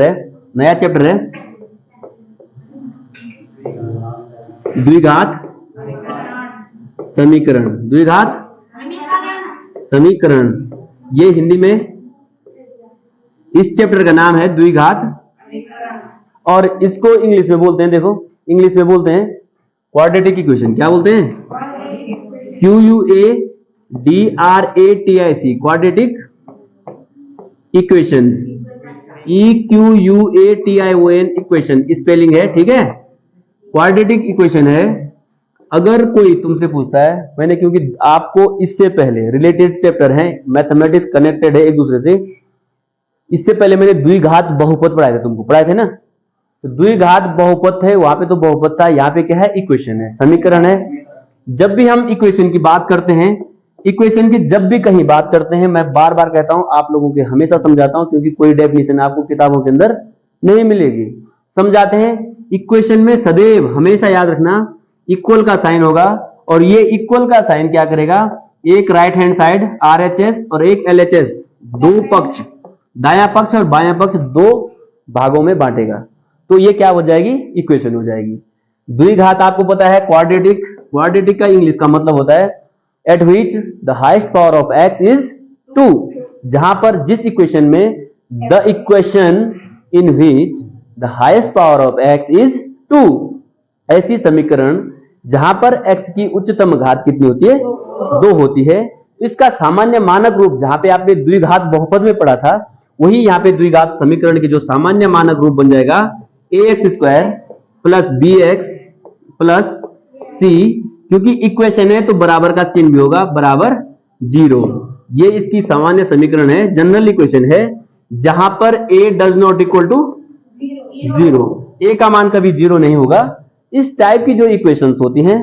है, नया चैप्टर है द्विघात समीकरण। द्विघात समीकरण, ये हिंदी में इस चैप्टर का नाम है द्विघात, और इसको इंग्लिश में बोलते हैं, देखो इंग्लिश में बोलते हैं क्वाड्रेटिक इक्वेशन। क्या बोलते हैं? QUADRATIC, quadratic equation. EQUATION equation spelling है, ठीक है। क्वाड्रेटिक इक्वेशन है। अगर कोई तुमसे पूछता है, मैंने क्योंकि आपको इससे पहले रिलेटेड चैप्टर है, मैथमेटिक्स कनेक्टेड है एक दूसरे से, इससे पहले मैंने द्विघात बहुपद पढ़ाए थे, तुमको पढ़ाए थे ना। तो द्विघात बहुपद है, वहां पे तो बहुपद था, यहाँ पे क्या है? इक्वेशन है, समीकरण है। जब भी हम इक्वेशन की बात करते हैं, इक्वेशन की जब भी कहीं बात करते हैं, मैं बार बार कहता हूं, आप लोगों के हमेशा समझाता हूं, क्योंकि कोई डेफिनेशन आपको किताबों के अंदर नहीं मिलेगी। समझाते हैं, इक्वेशन में सदैव हमेशा याद रखना इक्वल का साइन होगा, और ये इक्वल का साइन क्या करेगा? एक राइट हैंड साइड RHS और एक LHS, दो पक्ष, दायां पक्ष और बायां पक्ष, दो भागों में बांटेगा। तो ये क्या हो जाएगी? इक्वेशन हो जाएगी। द्विघात आपको पता है क्वाड्रेटिक, क्वाड्रेटिक का इंग्लिश का मतलब होता है eight which the highest power of x is 2, जहां पर जिस इक्वेशन में the equation in which the highest power of x is 2, ऐसी समीकरण जहां पर x की उच्चतम घात कितनी होती है? 2 होती है। तो इसका सामान्य मानक रूप, जहां पे आपने द्विघात बहुपद में पढ़ा था, वही यहाँ पे द्विघात समीकरण के जो सामान्य मानक रूप बन जाएगा ax² plus bx plus c, क्योंकि इक्वेशन है तो बराबर का चिन्ह भी होगा, बराबर 0। ये इसकी सामान्य समीकरण है, जनरल इक्वेशन है, जहां पर a does not equal to 0, a का मान कभी 0 नहीं होगा। इस टाइप की जो इक्वेशंस होती हैं,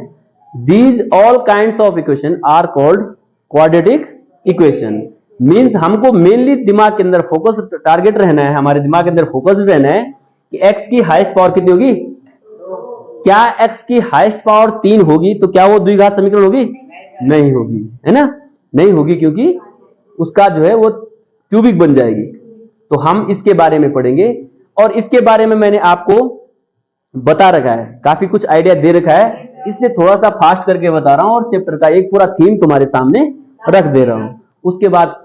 these all kinds of equation are called quadratic equation. Means हमको मेनली दिमाग के अंदर फोकस, टारगेट रहना है, हमारे दिमाग के अंदर फोकस रहना है कि x की हाईएस्ट पावर कितनी होगी। क्या x की हाईएस्ट पावर 3 होगी तो क्या वो द्विघात समीकरण होगी? नहीं होगी, है ना, नहीं होगी, क्योंकि उसका जो है वो क्यूबिक बन जाएगी। तो हम इसके बारे में पढ़ेंगे, और इसके बारे में मैंने आपको बता रखा है, काफी कुछ आइडिया दे रखा है, इसलिए थोड़ा सा फास्ट करके बता रहा हूं, और चैप्टर का एक पूरा थीम तुम्हारे सामने रख दे रहा हूं। उसके बाद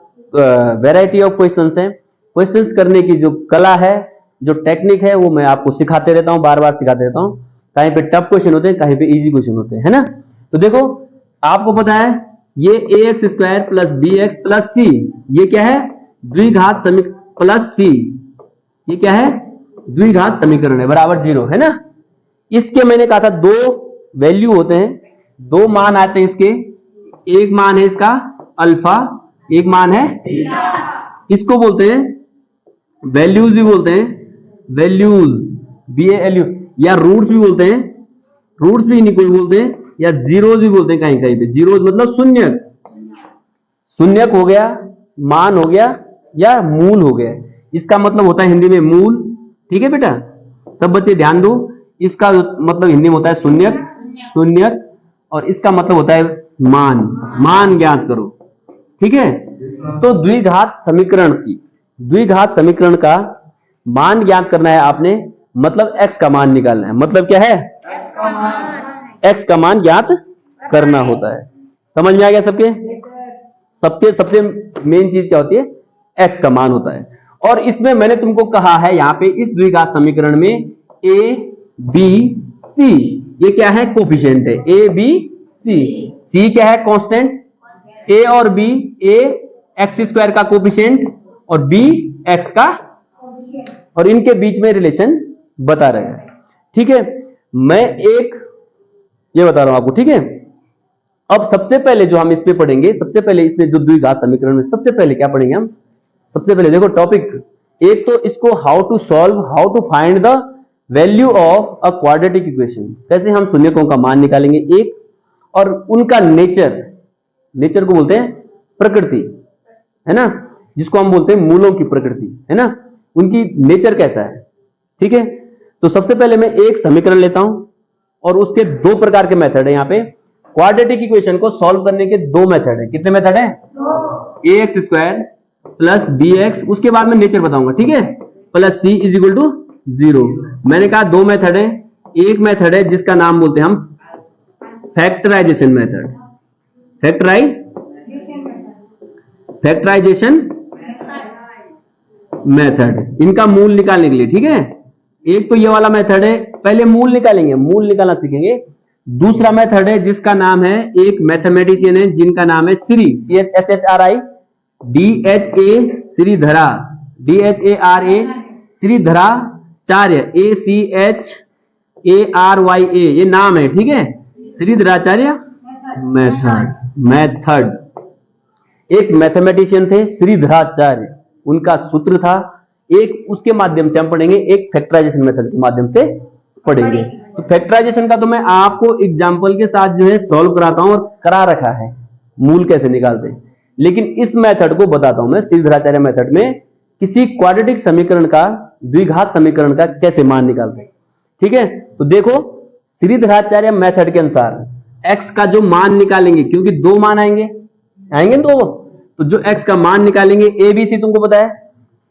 वैरायटी ऑफ क्वेश्चंस हैं, क्वेश्चंस करने की जो कला है, जो टेक्निक है, वो मैं आपको सिखाते रहता हूं, बार बार सिखाते रहता हूं। कहीं पे टफ क्वेश्चन होते हैं, कहीं पे इजी क्वेश्चन होते हैं, है ना। तो देखो, आपको पता है ये ax² plus bx plus c, ये क्या है? द्विघात समीकरण, प्लस c, ये क्या है? द्विघात समीकरण है, बराबर 0, है ना। इसके मैंने कहा था दो वैल्यू होते हैं, दो मान आते हैं इसके, एक मान है इसका अल्फा, एक मान है, इसको बोलते हैं वैल्यूज भी बोलते हैं, वैल्यूज VALU, या रूट्स भी बोलते हैं, रूट्स भी इन्हीं को बोलते हैं, या जीरोज भी बोलते हैं कहीं कहीं पे। जीरोज मतलब शून्यक, शून्यक हो गया, मान हो गया, या मूल हो गया। इसका मतलब होता है हिंदी में मूल, ठीक है बेटा, सब बच्चे ध्यान दो। इसका मतलब हिंदी में होता है शून्यक, शून्यक, और इसका मतलब होता है मान, मान ज्ञात करो, ठीक है। तो द्विघात समीकरण की, द्विघात समीकरण का मान ज्ञात करना है आपने, मतलब x का मान निकालना है। मतलब क्या है? x का मान ज्ञात करना होता है। समझ में आ गया सबके? सबके सबसे मेन चीज क्या होती है? x का मान होता है। और इसमें मैंने तुमको कहा है, यहां पे इस द्विघात समीकरण में a b c, ये क्या है? कोफिशिएंट है, a b c। c क्या है? कांस्टेंट। a और b, a x² का कोफिशिएंट और b x का, और इनके बीच में रिलेशन बता रहे हैं, ठीक है। मैं एक ये बता रहा हूं आपको, ठीक है। अब सबसे पहले जो हम इस पे पढ़ेंगे, सबसे पहले इसमें जो द्विघात समीकरण में सबसे पहले क्या पढ़ेंगे हम? सबसे पहले देखो टॉपिक, एक तो इसको how to solve, how to find the value of a quadratic equation, कैसे हम शून्यकों का मान निकालेंगे एक, और उनका नेचर, नेचर को बोलते हैं प्रकृति, है ना, जिसको हम बोलते हैं मूलों की प्रकृति, है ना, उनकी नेचर कैसा है, ठीक है। तो सबसे पहले मैं एक समीकरण लेता हूं, और उसके दो प्रकार के मेथड है यहाँ पे। क्वाड्रेटिक इक्वेशन को सॉल्व करने के दो मेथड है। कितने मेथड है? ax² प्लस bx, उसके बाद मैं नेचर बताऊंगा, ठीक है। Plus c is equal to 0। मैंने कहा दो मेथड है, एक मेथड है जिसका नाम बोलते हैं हम फैक्टराइजेशन मेथड, फैक्टराइजेशन मेथड, इनका मूल निकालने के लिए। ठीक है, एक तो ये वाला मेथड है, पहले मूल निकालेंगे, मूल निकालना सीखेंगे। दूसरा मेथड है जिसका नाम है, एक मैथमेटिशियन है जिनका नाम है Shri, CHSHRI DHA श्रीधरा, DHARA Shridharacharya, ACHARYA ये नाम है। ठीक है, श्रीधराचार्य मेथड, एक मैथमेटिशियन थे श्रीधराचार्य, उनका सूत्र था एक, उसके माध्यम से हम पढ़ेंगे, एक फैक्टराइजेशन मेथड के माध्यम से पढ़ेंगे। तो फैक्टराइजेशन का तो मैं आपको एग्जांपल के साथ जो है सॉल्व कराता हूं और करा रखा है, मूल कैसे निकालते हैं। लेकिन इस मेथड को बताता हूं मैं, श्रीधराचार्य मेथड में किसी क्वाड्रेटिक समीकरण का, द्विघात समीकरण का कैसे मान निकालते हैं। ठीक है, तो देखो श्रीधराचार्य मेथड के अनुसार x का जो मान निकालेंगे, क्योंकि दो मान आएंगे दो, तो जो x का मान निकालेंगे ABC तुमको पता है,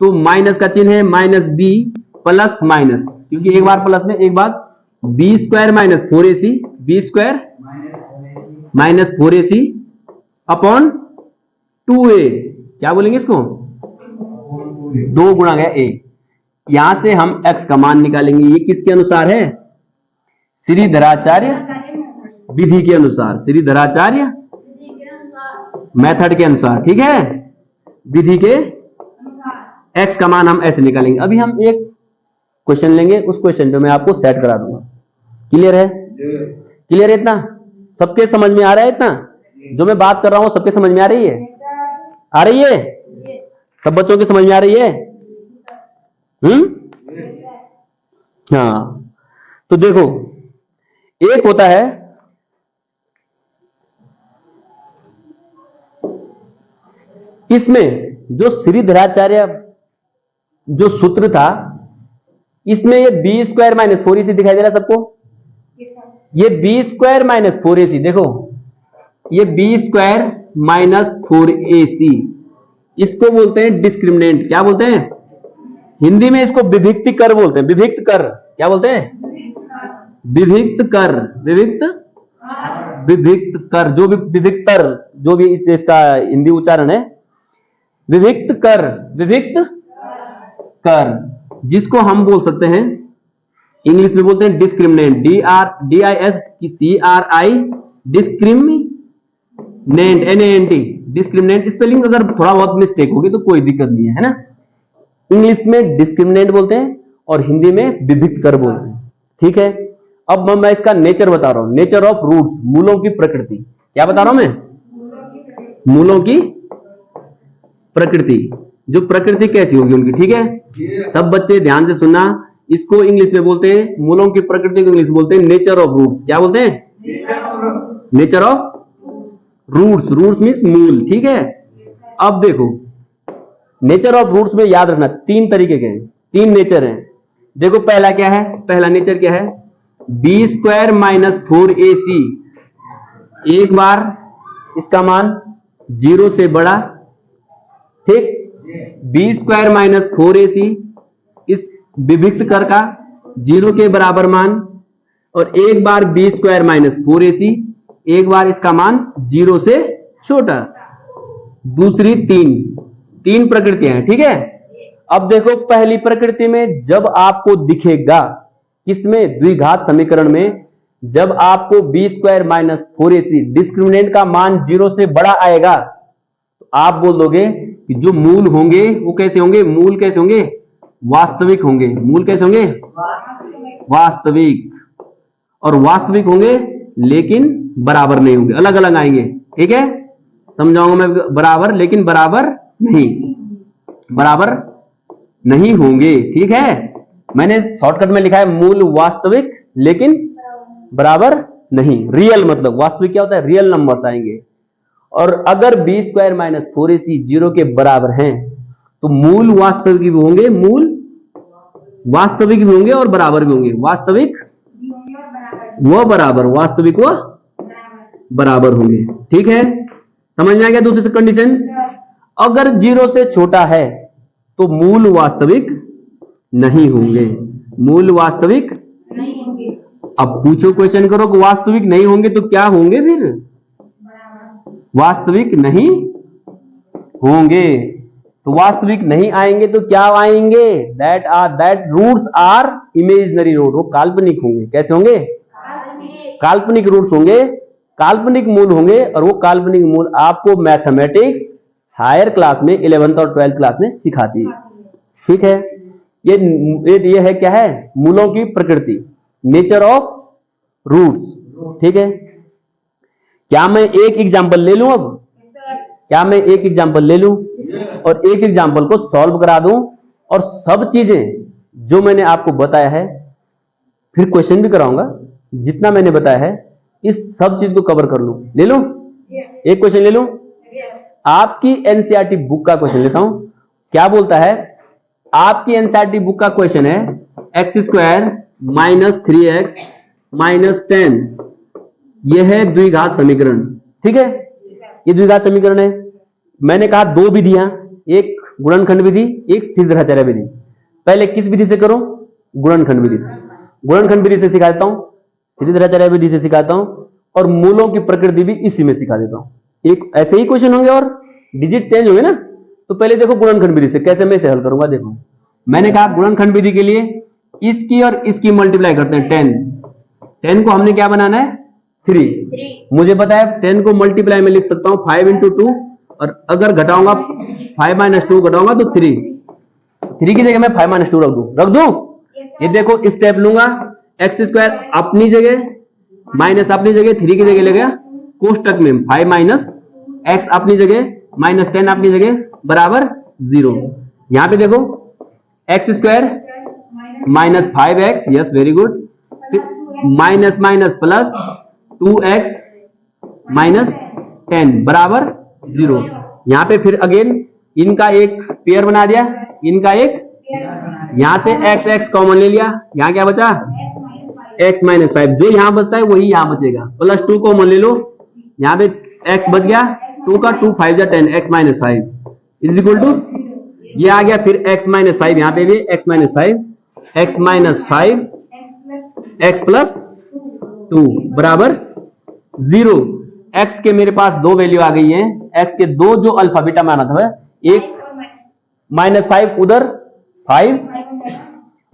तो माइनस का चिन्ह है, माइनस बी प्लस माइनस, क्योंकि एक बार प्लस में एक बार B square minus 4AC, B square minus 4AC upon 2a, क्या बोलेंगे इसको, 2 गुणा गया a। यहां से हम x का मान निकालेंगे, ये किसके अनुसार है, श्रीधराचार्य विधि के अनुसार, श्रीधराचार्य मेथड के अनुसार। ठीक है, विधि के x का मान हम ऐसे निकालेंगे। अभी हम एक क्वेश्चन लेंगे, उस क्वेश्चन पे मैं आपको सेट करा दूंगा। क्लियर है, क्लियर है इतना, सबके समझ में आ रहा है इतना, जो मैं बात कर रहा हूं सबके समझ में आ रही है, आ रही है, सब बच्चों की समझ में आ रही है। हाँ, तो देखो एक होता है इसमें जो श्रीधराचार्य जो सूत्र था, इसमें ये बी स्क्वायर माइनस 4AC दिखाई दे रहा है सबको, ये बी स्क्वायर माइनस 4AC, देखो ये बी स्क्वायर माइनस 4AC, इसको बोलते हैं डिस्क्रिमिनेंट। क्या बोलते हैं हिंदी में, इसको विभिक्त कर बोलते हैं, विभिक्त कर, क्या बोलते हैं, विभिक्त कर, विभिक्त कर, जो भी विभिक्तर, जो भी इसका हिंदी उच्चारण है, विभिक्त कर, विभिक्त कर, जिसको हम बोल सकते हैं इंग्लिश में बोलते हैं discriminant, DISCRI, discriminant, NANT, discriminant. Spelling अगर थोड़ा बहुत मिस्टेक होगी तो कोई दिक्कत नहीं है ना। इंग्लिश में डिस्क्रिमिनेंट बोलते हैं और हिंदी में विभिक्त कर बोलते हैं। ठीक है, अब मैं इसका नेचर बता रहा हूं, नेचर ऑफ रूट्स, मूलों की प्रकृति। क्या बता रहा हूं मैं, मूलों की प्रकृति, जो प्रकृति कैसी होगी उनकी। ठीक है, सब बच्चे ध्यान से सुनना, इसको इंग्लिश में बोलते हैं, मूलों की प्रकृति को इंग्लिश बोलते हैं नेचर ऑफ रूट्स। क्या बोलते हैं, nature of roots, roots means मूल। ठीक है, अब देखो नेचर ऑफ रूट्स में याद रखना 3 तरीके के हैं, 3 नेचर हैं। देखो पहला क्या है, पहला नेचर क्या है, बी स्क्वायर माइनस 4AC, एक बार इसका मान 0 से बड़ा, ठीक, बी स्क्वायर माइनस 4AC इस विभिक्त कर का 0 के बराबर मान, और एक बार बी स्क्वायर माइनस 4AC, एक बार इसका मान 0 से छोटा। दूसरी 3 प्रकृतियां हैं। ठीक है, अब देखो पहली प्रकृति में जब आपको दिखेगा, किसमें, द्विघात समीकरण में, जब आपको B square minus 4AC discriminant का मान 0 से बड़ा आएगा, तो आप बोल दोगे कि जो मूल होंगे वो कैसे होंगे, मूल कैसे होंगे, वास्तविक होंगे। मूल कैसे होंगे, वास्तविक, और वास्तविक होंगे लेकिन बराबर नहीं होंगे, अलग अलग आएंगे। ठीक है, समझाऊंगा मैं, बराबर लेकिन बराबर नहीं होंगे। ठीक है, मैंने शॉर्टकट में लिखा है मूल वास्तविक लेकिन बराबर नहीं। रियल मतलब वास्तविक क्या होता है, रियल नंबर्स आएंगे। और अगर बी स्क्वायर माइनस 4AC 0 के बराबर हैं तो मूल वास्तविक भी होंगे, मूल वास्तविक भी होंगे और बराबर भी होंगे। वास्तविक वो बराबर, वास्तविक वो बराबर होंगे। ठीक है, समझ में आ गया दूसरी कंडीशन। अगर 0 से छोटा है तो मूल वास्तविक नहीं होंगे। मूल वास्तविक नहीं होंगे। अब पूछो, क्वेश्चन करो कि वास्तविक नहीं होंगे तो क्या होंगे फिर? वास्तविक नहीं होंगे। तो वास्तविक नहीं आएंगे तो क्या आएंगे? That roots are imaginary root, वो काल्पनिक होंगे। कैसे होंगे? काल्पनिक रूट्स होंगे, काल्पनिक मूल होंगे। और वो काल्पनिक मूल आपको मैथमेटिक्स हायर क्लास में 11th और 12th क्लास में सिखाती है। ठीक है, ये है क्या है? मूलों की प्रकृति, नेचर ऑफ रूट्स। ठीक है, क्या मैं एक एग्जांपल ले लूं? अब क्या मैं एक एग्जांपल ले लूं और एक एग्जांपल को सॉल्व करा दूं और सब चीजें जो मैंने आपको बताया है, फिर क्वेश्चन भी कराऊंगा, जितना मैंने बताया है इस सब चीज को कवर कर लूं? ले लूं? एक क्वेश्चन ले लूं? आपकी एनसीईआरटी बुक का क्वेश्चन लेता हूं। क्या बोलता है? आपकी एनसीईआरटी बुक का क्वेश्चन है x² - 3x - 10, यह है द्विघात समीकरण। ठीक है, ये द्विघात समीकरण है। मैंने कहा दो विधियां, एक गुणनखंड विधि, एक सिद्धराचार्य विधि। पहले किस विधि से करो? गुणनखंड विधि से। गुणनखंड विधि से सिखा देता हूं, सिद्धराचार्य विधि से सिखाता हूं, और मूलों की प्रकृति भी इसी में सिखा देता हूं। एक ऐसे ही क्वेश्चन होंगे और डिजिट चेंज होंगे ना। तो पहले देखो गुणनखंड विधि से कैसे मैं इसे हल करूंगा। देखो, मैंने कहा गुणनखंड विधि के लिए इसकी और इसकी मल्टीप्लाई करते हैं 10। 10 को हमने क्या बनाना है? 3। मुझे पता है 10 को मल्टीप्लाई में लिख सकता हूं 5 × 2, और अगर घटाऊंगा 5 - 2 घटाऊंगा तो 3 की जगह मैं 5 - 2 रख दूं। ये देखो स्टेप लूंगा, x² अपनी जगह माइनस अपनी जगह, 3 की जगह लगेगा कोष्टक में 5 - x अपनी जगह - 10 अपनी जगह बराबर 0। यहां पे देखो x² - 5x, yes very good, minus minus plus 2x - 10 बराबर 0। यहां पे फिर अगेन इनका एक पेयर बना दिया, इनका एक, यहां से x कॉमन ले लिया, यहां क्या बचा? x - 5। जो यहां बचता है वही यहां बचेगा, प्लस 2 कॉमन ले लो, यहां पे x बच गया, 2 का 2 5 10, x - 5 इज इक्वल टू, ये आ गया फिर x - 5, यहां पे भी x - 5, x - 5 x + 2 बराबर 0। x के मेरे पास दो वैल्यू आ गई हैं, x के दो जो अल्फा बीटा माना था, एक -5 उधर 5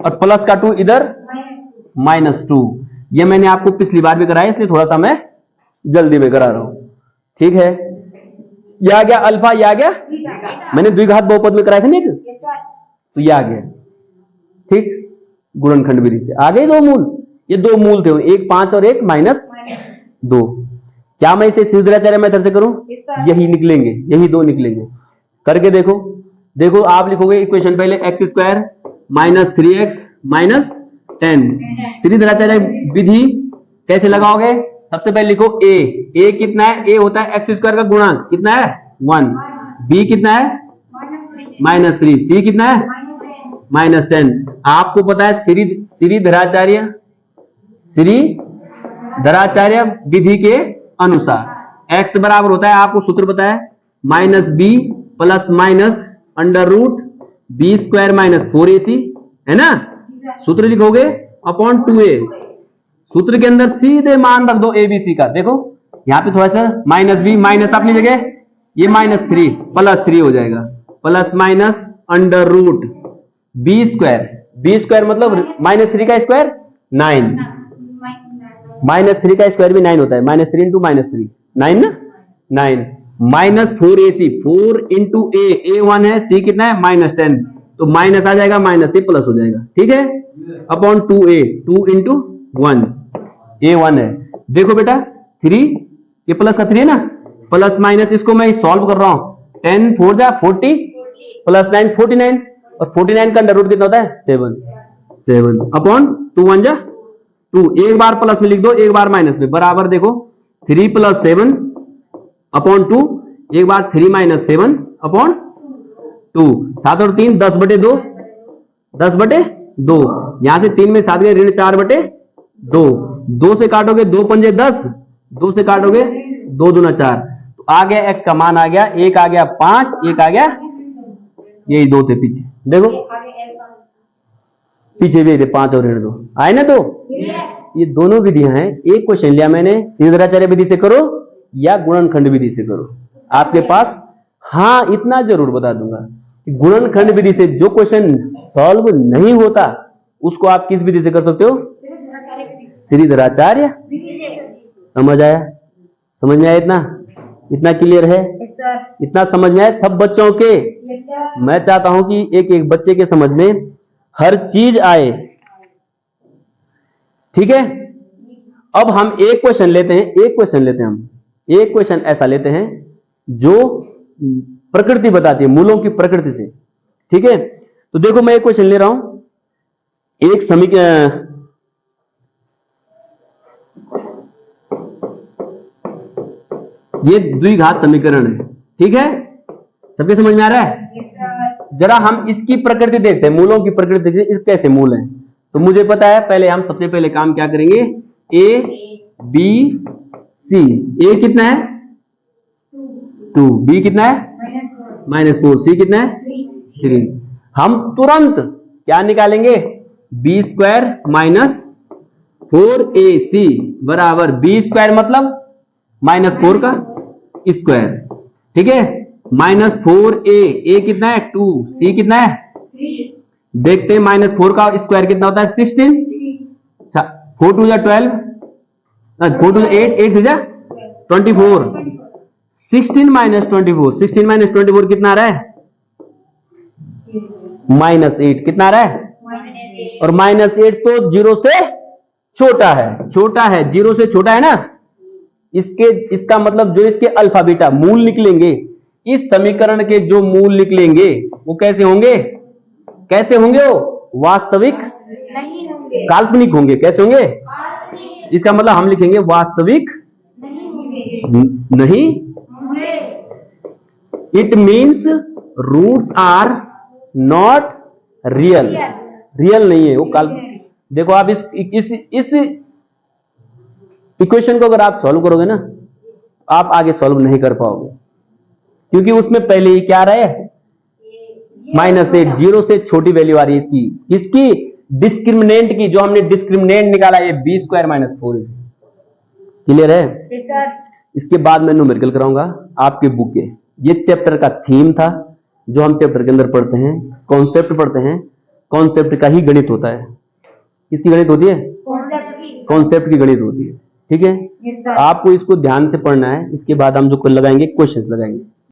और प्लस का 2 इधर -2। ये मैंने आपको पिछली बार भी कराया, इसलिए थोड़ा सा मैं जल्दी में करा रहा हूं। ठीक है, ये आ गया अल्फा, ये आ गया, मैंने द्विघात बहुपद में कराए थे ना, तो ये आ गया। ठीक, गुणनखंड विधि से आ गए दो मूल। ये दो मूल थे, एक 5 और एक -2। क्या मैं इसे सिद्धराचार्य मेथड से करूं? यही निकलेंगे, यही दो निकलेंगे। करके देखो। देखो आप लिखोगे इक्वेशन पहले x² - 3x - 10। सिद्धराचार्य विधि कैसे लगाओगे? सबसे पहले लिखो a कितना है? a होता है x² का गुणांक, कितना है? 1। b कितना है? -3। c कितना है? -10। आपको पता है श्रीधराचार्य विधि के अनुसार x बराबर होता है, आपको सूत्र पता है, -b ± √b² - 4ac, है ना। सूत्र लिखोगे अपॉन 2a, सूत्र के अंदर सीधे मान रख दो abc का। देखो यहां पे थोड़ा सा -b, माइनस अपनी जगह, ये -3 +3 हो जाएगा, ± √b²। मतलब -3 का स्क्वायर 9, -3 का स्क्वायर भी 9 होता है, -3 × -3 9 ना, 9 -4ac, 4 × a 1 है, c कितना है? -10, तो माइनस आ जाएगा, माइनस से प्लस हो जाएगा। ठीक है, अपॉन 2a, 2 × 1 a 1 है। देखो बेटा 3, ये प्लस का 3 है ना, प्लस माइनस इसको मैं सॉल्व कर रहा हूं, 10 4 जा 40 प्लस 9 49, और 49 का अंडर रूट कितना होता है? 7 अपॉन 2 1 जा 2, एक बार प्लस में लिख दो, एक बार माइनस में, बराबर देखो 3 + 7 अपॉन 2, एक बार 3 - 7 अपॉन 2, 7 और 3 10/2, 10/2। यहां से 3 में 7 गए, ऋण 4/2, 2 से काटोगे 2 पंजे 10, 2 से काटोगे 2 दूना 4, तो आ गया x का मान आ गया, एक आ गया 5, एक आ गया, यही 2 थे पीछे। देखो पीछे भी दे 5 और ऋण 2 आए ना। तो ये दोनों विधियां हैं। एक क्वेश्चन लिया मैंने श्रीधराचार्य विधि से करो या गुणनखंड विधि से करो आपके पास। हाँ इतना जरूर बता दूंगा कि गुणनखंड विधि से जो क्वेश्चन सॉल्व नहीं होता उसको आप किस विधि से कर सकते हो? श्रीधराचार्य। समझ आया? समझ में आया? इतना क्लियर है? इतना समझ में आया सब बच्चों के? मैं चाहता हूं कि एक एक बच्चे के समझ में हर चीज आए, ठीक है। अब हम एक क्वेश्चन लेते हैं, एक क्वेश्चन ऐसा लेते हैं जो प्रकृति बताती है, मूलों की प्रकृति से, ठीक है। तो देखो मैं एक क्वेश्चन ले रहा हूं, एक समीकरण, ये द्विघात समीकरण है, ठीक है। सबके समझ में आ रहा है? जरा हम इसकी प्रकृति देखते हैं, मूलों की प्रकृति देखते हैं, इस कैसे मूल है। तो मुझे पता है, पहले हम सबसे पहले काम क्या करेंगे, ए बी सी। ए कितना है? 2। बी कितना है? -4। सी कितना है? 3। हम तुरंत क्या निकालेंगे? b² - 4ac बराबर b² मतलब -4 का स्क्वायर, ठीक है। -4a, a कितना है? 2, c कितना है? 3। देखते हैं -4 का स्क्वायर कितना होता है? 16। 4 2 जा 12, 4 2 8, 8 3 जा 24। 16 - 24, 16 - 24 कितना आ रहा है? -8 कितना आ रहा है? और -8 तो 0 से छोटा है, 0 से छोटा है ना। इसका मतलब जो इसके अल्फा बीटा मूल निकलेंगे, इस समीकरण के जो मूल निकलेंगे वो कैसे होंगे? वो वास्तविक नहीं होंगे, काल्पनिक होंगे। कैसे होंगे? इसका मतलब हम लिखेंगे वास्तविक नहीं होंगे। It means roots are not real, नहीं है वो काल्पनिक। देखो आप इस इक्वेशन को अगर आप सॉल्व करोगे ना, आप आगे सॉल्व नहीं कर पाओगे, क्योंकि उसमें पहले ही क्या आ रहा है? -8, 0 से छोटी वैल्यू आ रही है इसकी डिस्क्रिमिनेंट की, जो हमने डिस्क्रिमिनेंट निकाला है b² - 4ac। क्लियर है? इसके बाद मैं न्यूमेरिकल कराऊंगा आपके बुक के। ये चैप्टर का थीम था, जो हम चैप्टर के अंदर पढ़ते हैं, कॉन्सेप्ट पढ़ते हैं, कॉन्सेप्ट का ही गणित होता है। किसकी गणित होती है? कॉन्सेप्ट की गणित होती है, ठीक है। आपको इसको ध्यान से पढ़ना है। इसके बाद हम जो लगाएंगे क्वेश्चन लगाएंगे।